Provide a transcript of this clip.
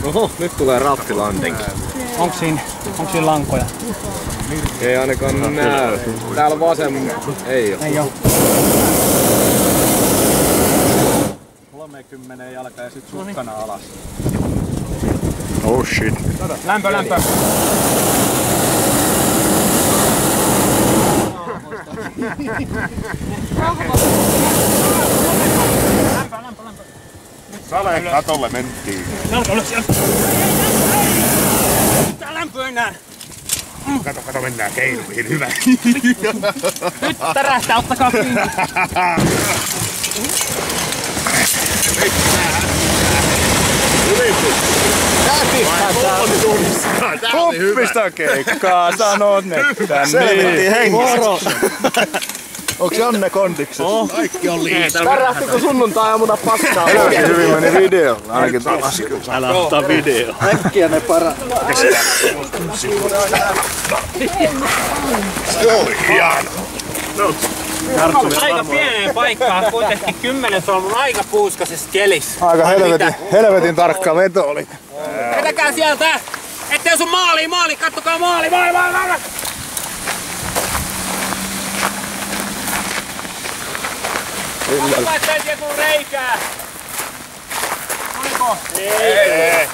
Oho, nyt tulee rattilanding. Onks siinä lankoja? Ei ainakaan näy. Täällä vasen ei oo. Ei oo. 30 jalka ja sit sukkana alas. Oh shit. Lämpö. Lämpö. Sale katolle mentiin. Jalka ylös. Tää lämpö enää. Kato mennään keinuihin, hyvä. Nyt tärähtää, ottakaa kiinni. Kuppista keikkaa, sanot nettä niin. Moro! Onks Janne kondikset? Kaikki on liikaa. Tärähtikö sunnuntai-aamuna paskaa? Helvetin hyvin meni video. Ainakin taas. Älä ottaa video. Äkkiä ne para. Se oli hieno. Aika pieneen paikkaan, kuitenkin 10 solmun aika puuskasessa kelissä. Aika helvetin tarkka veto oli. Vetäkää sieltä! Ettei osu maali! Kattokaa maali! Katsokaa ettei siellä tuu reikää! Oliko? Ei!